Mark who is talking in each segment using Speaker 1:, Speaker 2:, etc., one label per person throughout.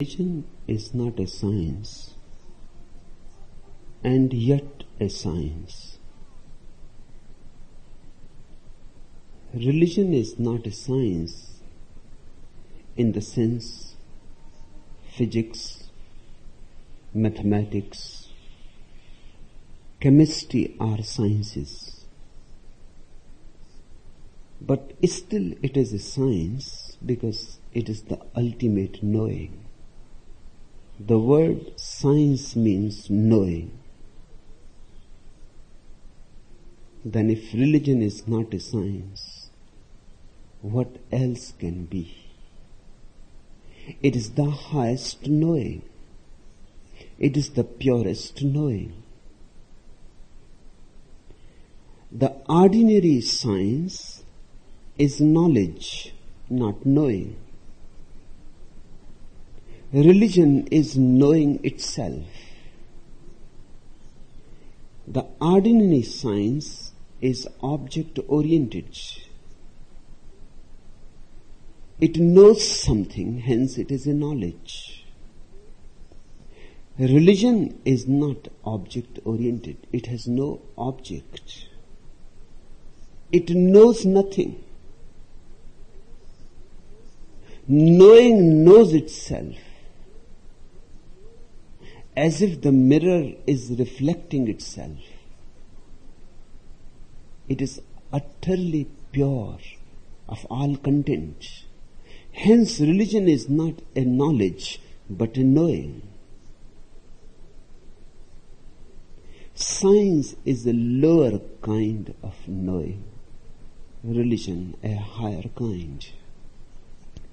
Speaker 1: Religion is not a science, and yet a science. Religion is not a science in the sense physics, mathematics, chemistry are sciences. But still it is a science because it is the ultimate knowing. The word science means knowing. Then if religion is not a science, what else can be? It is the highest knowing. It is the purest knowing. The ordinary science is knowledge, not knowing. Religion is knowing itself. The ordinary science is object-oriented. It knows something, hence it is a knowledge. Religion is not object-oriented. It has no object. It knows nothing. Knowing knows itself, as if the mirror is reflecting itself. It is utterly pure of all content. Hence, religion is not a knowledge, but a knowing. Science is a lower kind of knowing. Religion, a higher kind.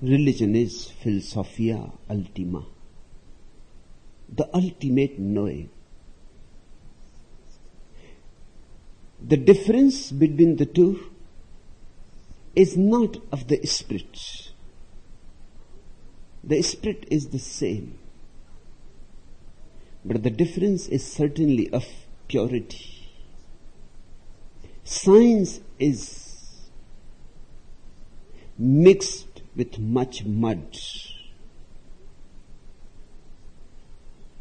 Speaker 1: Religion is philosophia ultima, the ultimate knowing. The difference between the two is not of the spirit. The spirit is the same, but the difference is certainly of purity. Science is mixed with much mud.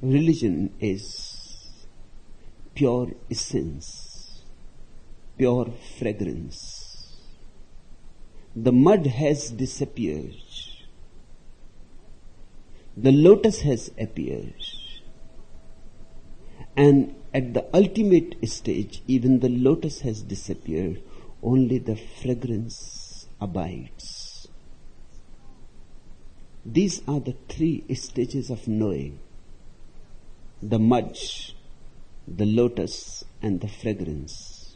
Speaker 1: Religion is pure essence, pure fragrance. The mud has disappeared. The lotus has appeared. And at the ultimate stage, even the lotus has disappeared. Only the fragrance abides. These are the three stages of knowing: the mud, the lotus, and the fragrance.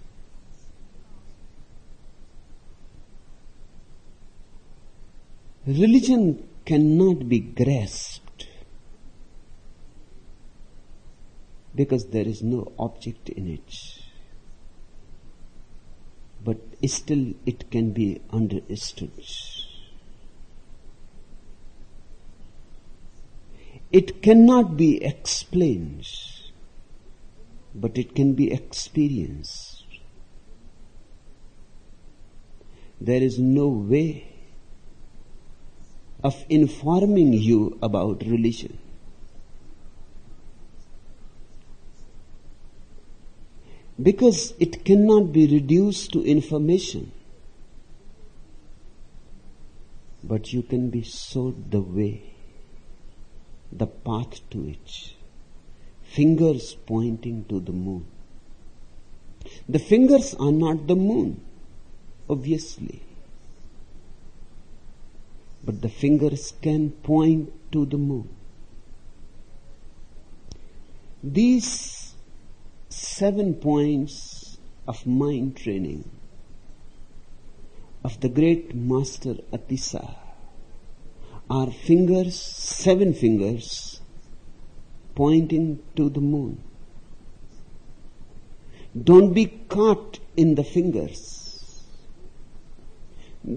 Speaker 1: Religion cannot be grasped because there is no object in it. But still it can be understood. It cannot be explained, but it can be experienced. There is no way of informing you about religion. Because it cannot be reduced to information. But you can be showed the way, the path to it. Fingers pointing to the moon. The fingers are not the moon, obviously. But the fingers can point to the moon. These 7 points of mind training of the great master Atisa are fingers, 7 fingers pointing to the moon. Don't be caught in the fingers.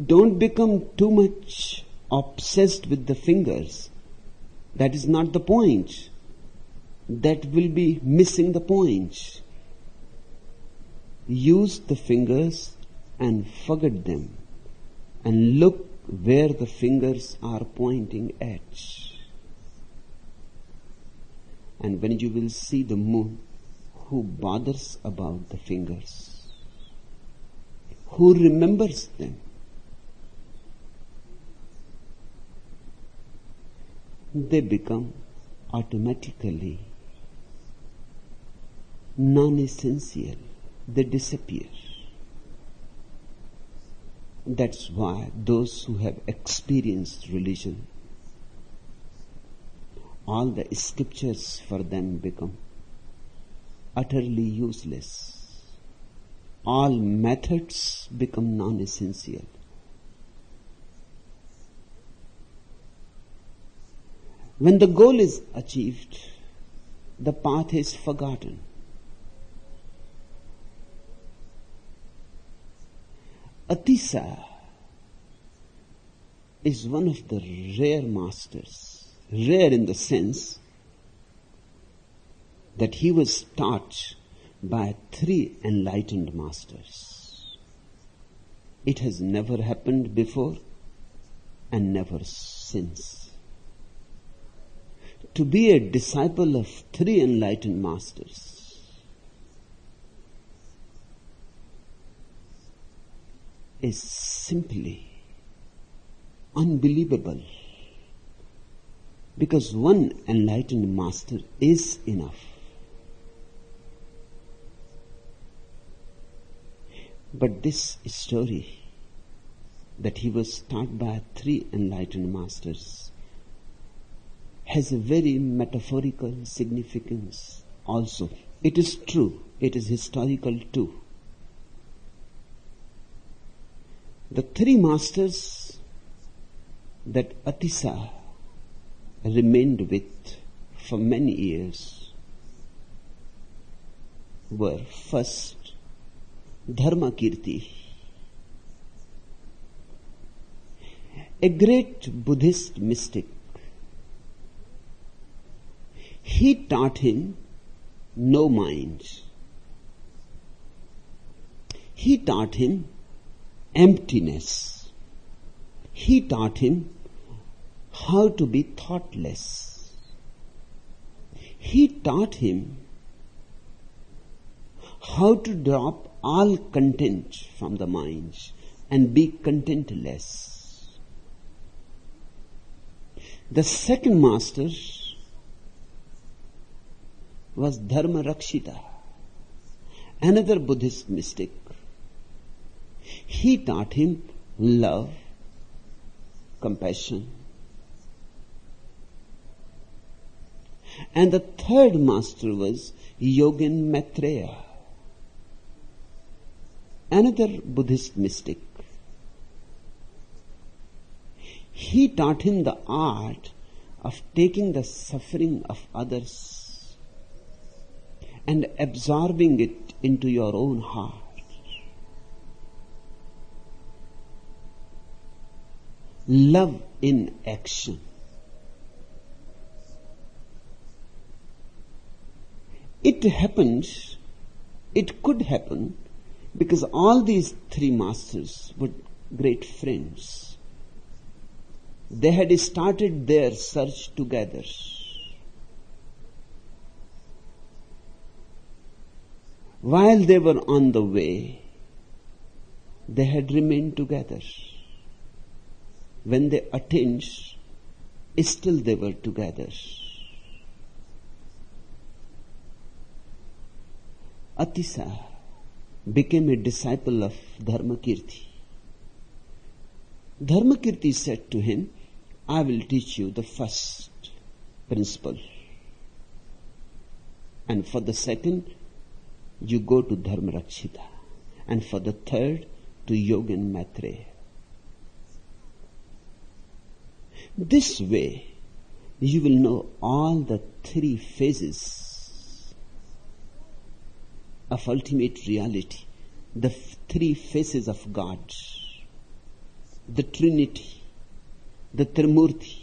Speaker 1: Don't become too much obsessed with the fingers. That is not the point. That will be missing the point. Use the fingers and forget them and look where the fingers are pointing at. And when you will see the moon, who bothers about the fingers? Who remembers them? They become automatically non-essential. They disappear. That's why those who have experienced religion, all the scriptures for them become utterly useless. All methods become non-essential. When the goal is achieved, the path is forgotten. Atisa is one of the rare masters, rare in the sense that he was taught by 3 enlightened masters. It has never happened before and never since. To be a disciple of 3 enlightened masters is simply unbelievable, because one enlightened master is enough. But this story that he was taught by 3 enlightened masters has a very metaphorical significance also. It is true, it is historical too. The 3 masters that Atisa remained with for many years were first Dharmakirti, a great Buddhist mystic. He taught him no mind. He taught him emptiness. He taught him how to be thoughtless. He taught him how to drop all content from the mind and be contentless. The second master was Dharma Rakshita, another Buddhist mystic. He taught him love, compassion. And the third master was Yogin Maitreya, another Buddhist mystic. He taught him the art of taking the suffering of others and absorbing it into your own heart. Love in action. It happened, it could happen, because all these 3 masters were great friends. They had started their search together. While they were on the way, they had remained together. When they attained, still they were together. Atisa became a disciple of Dharmakirti. Dharmakirti said to him, I will teach you the first principle. And for the second, you go to Dharma Rakshita. And for the third, to Yogin Maitreya. This way, you will know all the 3 phases of ultimate reality, the 3 faces of God, the Trinity, the Trimurti,